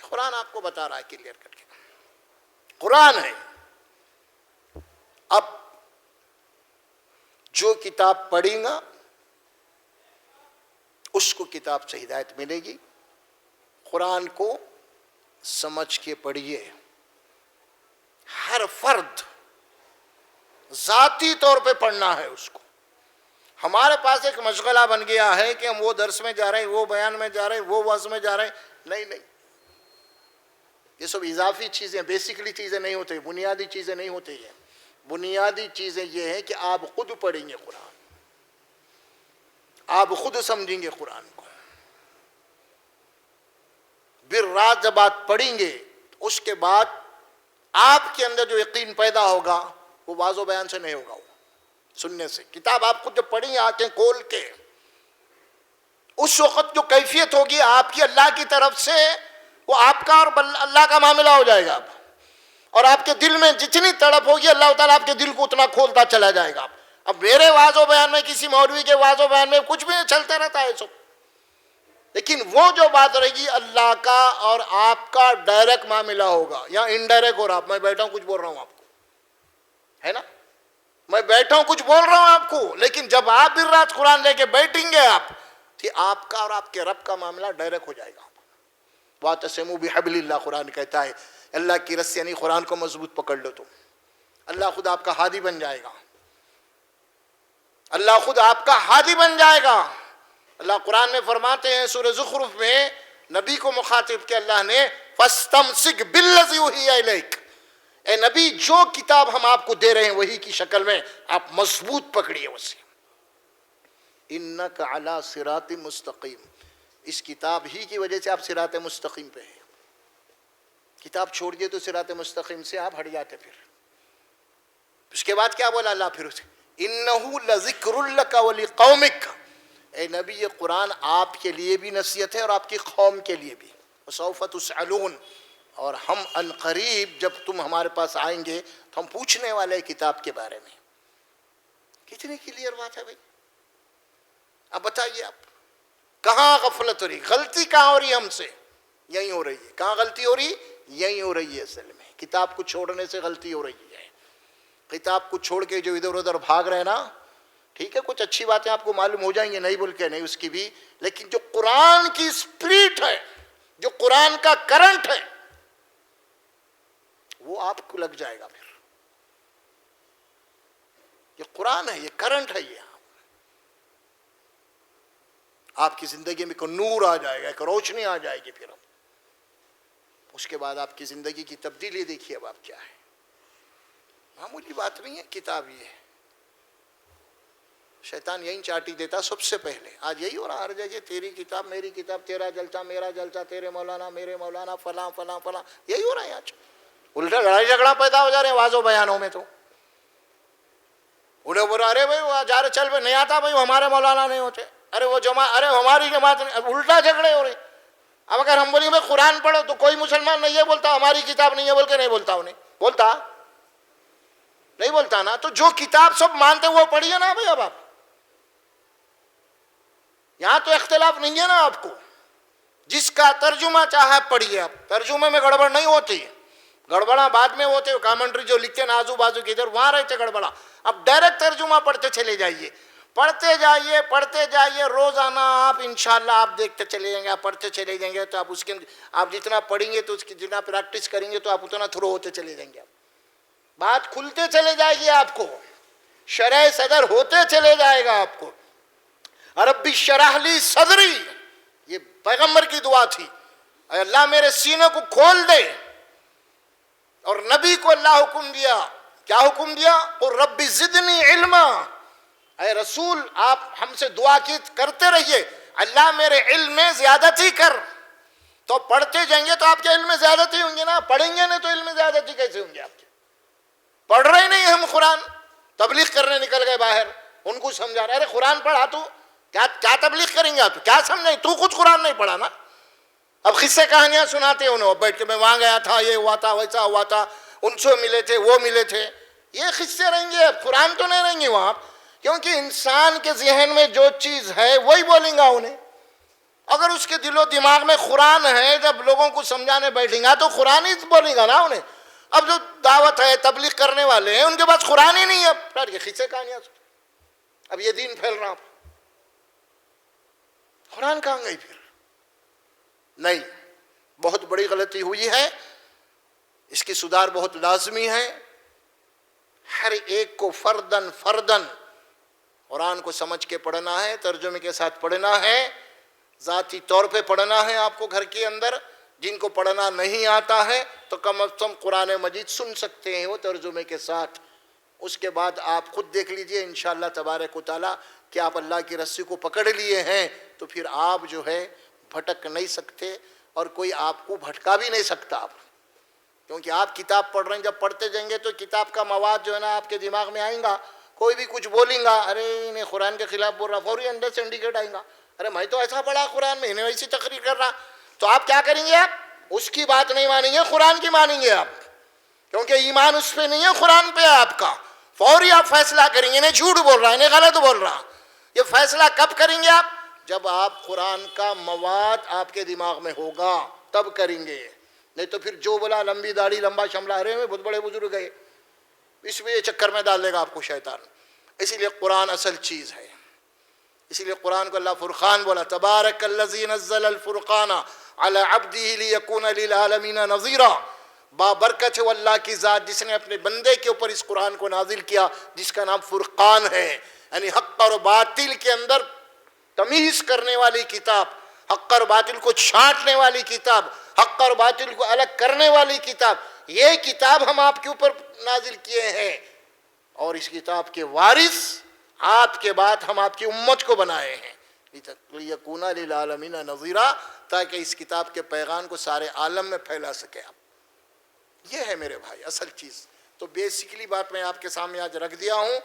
قرآن آپ کو بتا رہا ہے کلیئر کر کے، قرآن ہے۔ اب جو کتاب پڑھیں گا اس کو کتاب سے ہدایت ملے گی۔ قرآن کو سمجھ کے پڑھیے، ہر فرد ذاتی طور پہ پڑھنا ہے اس کو۔ ہمارے پاس ایک مشغلہ بن گیا ہے کہ ہم وہ درس میں جا رہے ہیں، وہ بیان میں جا رہے ہیں، وہ وعظ میں جا رہے ہیں۔ نہیں، یہ سب اضافی چیزیں، بیسکلی چیزیں نہیں ہوتی، بنیادی چیزیں نہیں ہوتی ہیں۔ بنیادی چیزیں یہ ہیں کہ آپ خود پڑھیں گے قرآن، آپ خود سمجھیں گے قرآن کو۔ پھر رات جب آپ پڑھیں گے اس کے بعد آپ کے اندر جو یقین پیدا ہوگا وہ واضح و بیان سے نہیں ہوگا، وہ سننے سے۔ کتاب آپ خود جب پڑھیں گے آنکھیں کھول کے، اس وقت جو کیفیت ہوگی آپ کی اللہ کی طرف سے، وہ آپ کا اور اللہ کا معاملہ ہو جائے گا۔ اور آپ کے دل میں جتنی تڑپ ہوگی اللہ تعالیٰ آپ کے دل کو اتنا کھولتا چلا جائے گا۔ اب میرے واضح و بیان میں، کسی مولوی کے واضح و بیان میں کچھ بھی چلتے رہتا ہے سب، لیکن وہ جو بات رہے گی اللہ کا اور آپ کا ڈائریکٹ معاملہ ہوگا یا انڈائریکٹ ہو رہا۔ میں بیٹھا ہوں کچھ بول رہا ہوں آپ کو، ہے نا، میں بیٹھا ہوں کچھ بول رہا ہوں آپ کو، لیکن جب آپ بھی رات قرآن لے کے بیٹھیں گے آپ، تو آپ کا اور آپ کے رب کا معاملہ ڈائریکٹ ہو جائے گا۔ وَاعْتَصِمُوا بِحَبْلِ اللَّهِ، قرآن کہتا ہے اللہ کی رسی، یعنی قرآن کو مضبوط پکڑ لو تم، اللہ خود آپ کا ہادی بن جائے گا، اللہ خود آپ کا ہادی بن جائے گا۔ اللہ قرآن میں فرماتے ہیں سورہ زخرف میں، نبی کو مخاطب کہ اللہ نے فَاسْتَمْسِكْ بِالَّذِي أُوحِيَ إِلَيْكَ، اے نبی جو کتاب ہم آپ کو دے رہے ہیں وہی کی شکل میں آپ مضبوط پکڑیے اسے۔ إِنَّكَ عَلَى صِرَاطٍ مُسْتَقِيمٍ، اس کتاب ہی کی وجہ سے آپ صراط مستقیم پہ ہیں۔ کتاب چھوڑ دیے تو صراط مستقیم سے آپ ہٹ جاتے۔ پھر اس کے بعد کیا بولا اللہ پھر اسے، إِنَّهُ لَذِكْرٌ لَكَ وَلِقَوْمِكَ، اے نبی یہ قرآن آپ کے لیے بھی نصیحت ہے اور آپ کی قوم کے لیے بھی۔ وَسَوْفَ تُسْأَلُونَ، اور ہم ان قریب جب تم ہمارے پاس آئیں گے تو ہم پوچھنے والے ہیں کتاب کے بارے میں۔ کتنی کلیئر بات ہے بھائی، اب بتائیے آپ کہاں غفلت ہو رہی، غلطی کہاں ہو رہی ہم سے؟ یہی ہو رہی ہے۔ کہاں غلطی ہو رہی؟ یہی ہو رہی ہے اصل میں، کتاب کو چھوڑنے سے غلطی ہو رہی ہے۔ کتاب کو چھوڑ کے جو ادھر ادھر بھاگ رہے نا، ٹھیک ہے کچھ اچھی باتیں آپ کو معلوم ہو جائیں گے، نہیں بول کے نہیں اس کی بھی، لیکن جو قرآن کی اسپرٹ ہے، جو قرآن کا کرنٹ ہے، وہ آپ کو لگ جائے گا۔ پھر یہ قرآن ہے، یہ کرنٹ ہے، یہ آپ کی زندگی میں ایک نور آ جائے گا، ایک روشنی آ جائے گی۔ پھر اس کے بعد آپ کی زندگی کی تبدیلی دیکھیے اب آپ کیا ہے۔ معمولی بات نہیں ہے کتاب، یہ ہے شیطان یہی چاٹی دیتا سب سے پہلے۔ آج یہی ہو رہا ہر جگہ، تیری کتاب میری کتاب، تیرا جلسہ میرا جلسہ، تیرے مولانا میرے مولانا، فلاں فلاں فلاں، یہی ہو رہا ہے آج۔ الٹا لڑائی جھگڑا پیدا ہو جا رہے ہیں واضح بیانوں میں۔ تو انہیں بولا ارے بھائی وہ جا رہے چل بھائی نہیں آتا بھائی وہ ہمارے مولانا نہیں ہوتے، ارے وہ جماعت، ارے ہماری جماعت نہیں، الٹا جھگڑے ہو رہے۔ اب اگر ہم بولیں بھائی قرآن پڑھو تو کوئی مسلمان نہیں یہ بولتا ہماری کتاب نہیں ہے بول کے نہیں بولتا، انہیں بولتا نہیں بولتا نا۔ تو جو کتاب سب مانتے وہ پڑھیے نا بھائی۔ اب آپ یہاں تو اختلاف نہیں ہے نا آپ کو، جس کا ترجمہ چاہے پڑھیے۔ آپ ترجمے میں گڑبڑ نہیں ہوتی، گڑبڑا بعد میں ہوتے، کامنٹری جو لکھتے ہیں آزو بازو کی ادھر وہاں رہتے گڑبڑا۔ اب ڈائریکٹ ترجمہ پڑھتے چلے جائیے، پڑھتے جائیے پڑھتے جائیے، روزانہ آپ انشاءاللہ آپ دیکھتے چلے جائیں گے، آپ پڑھتے چلے جائیں گے تو آپ اس کے آپ جتنا پڑھیں گے تو اس کی جتنا پریکٹس کریں گے تو آپ اتنا تھرو ہوتے چلے جائیں گے۔ بات کھلتے چلے جائے گی آپ کو، شرح صدر ہوتے چلے جائے گا آپ کو۔ رب اشرح لی صدری، یہ پیغمبر کی دعا تھی، اے اللہ میرے سینے کو کھول دے۔ اور نبی کو اللہ حکم دیا، کیا حکم دیا؟ قل رب زدنی علما، اے رسول آپ ہم سے دعا کی کرتے رہیے، اللہ میرے علم میں زیادتی کر۔ تو پڑھتے جائیں گے تو آپ کے علم میں زیادتی ہوں گے نا، پڑھیں گے نہیں تو علم میں زیادتی کیسے ہوں گے آپ کے؟ پڑھ رہے نہیں ہم قرآن، تبلیغ کرنے نکل گئے باہر، ان کو سمجھا رہے ارے قرآن پڑھا تو کیا تبلیغ کریں گے آپ؟ کیا سمجھیں؟ تو کچھ قرآن نہیں پڑھا نا۔ اب قصے کہانیاں سناتے ہیں انہوں، بیٹھ کے میں وہاں گیا تھا، یہ ہوا تھا ویسا ہوا تھا، ان سے ملے تھے وہ ملے تھے، یہ قصے رہیں گے، قرآن تو نہیں رہیں گے وہاں، کیونکہ انسان کے ذہن میں جو چیز ہے وہی بولیں گا انہیں۔ اگر اس کے دل و دماغ میں قرآن ہے، جب لوگوں کو سمجھانے بیٹھیں گا تو قرآن ہی بولے گا نا انہیں. اب جو دعوت ہے، تبلیغ کرنے والے ہیں، ان کے پاس قرآن ہی نہیں ہے، یہ کھچے کہانیاں. اب یہ دین پھیل رہا، قرآن کہاں گئی پھر؟ نہیں، بہت بڑی غلطی ہوئی ہے، اس کی سدھار بہت لازمی ہے. ہر ایک کو فردن فردن قرآن کو سمجھ کے پڑھنا ہے، ترجمے کے ساتھ پڑھنا ہے، ذاتی طور پہ پڑھنا ہے. آپ کو گھر کے اندر جن کو پڑھنا نہیں آتا ہے تو کم از کم قرآن مجید سن سکتے ہیں وہ ترجمے کے ساتھ. اس کے بعد آپ خود دیکھ لیجئے انشاءاللہ تبارک و تعالیٰ کہ آپ اللہ کی رسی کو پکڑ لیے ہیں تو پھر آپ جو ہے بھٹک نہیں سکتے اور کوئی آپ کو بھٹکا بھی نہیں سکتا. آپ کیونکہ آپ کتاب پڑھ رہے ہیں، جب پڑھتے جائیں گے تو کتاب کا مواد جو ہے نا آپ کے دماغ میں آئیں گا. کوئی بھی کچھ بولیں گا، ارے انہیں قرآن کے خلاف بول رہا، فوری اندر سے انڈیکیٹ آئیں گا، ارے میں تو ایسا پڑھا قرآن میں، انہیں ویسی تقریر کر رہا. تو آپ کیا کریں گے؟ آپ اس کی بات نہیں مانیں گے، قرآن کی مانیں گے آپ، کیونکہ ایمان اس پہ نہیں ہے، قرآن پہ ہے آپ کا. فوری آپ فیصلہ کریں گے انہیں جھوٹ بول رہا، انہیں غلط بول رہا. یہ فیصلہ کب کریں گے آپ؟ جب آپ قرآن کا مواد آپ کے دماغ میں ہوگا تب کریں گے. نہیں تو پھر جو بولا لمبی داڑھی لمبا شملہ، ارے میں بہت بڑے بزرگ گئے، اس میں یہ چکر میں ڈال دے گا آپ کو شیطان. اسی لیے قرآن اصل چیز ہے. اسی لیے قرآن کو اللہ فرقان بولا، تبارک الذی نزل الفرقان علی عبدہ لیکون للعالمین نذیرا. بابرکت ہے وہ اللہ کی ذات جس نے اپنے بندے کے اوپر اس قرآن کو نازل کیا جس کا نام فرقان ہے، یعنی حق اور باطل کے اندر تمیز کرنے والی کتاب، حق اور باطل کو چھانٹنے والی کتاب، حق اور باطل کو الگ کرنے والی کتاب. یہ کتاب ہم آپ کے اوپر نازل کیے ہیں اور اس کتاب کے وارث آپ کے بعد ہم آپ کی امت کو بنائے ہیں، لیکون للعالمین نذیرا، تاکہ اس کتاب کے پیغام کو سارے عالم میں پھیلا سکے. آپ یہ ہے میرے بھائی اصل چیز. تو بیسیکلی بات میں آپ کے سامنے آج رکھ دیا ہوں.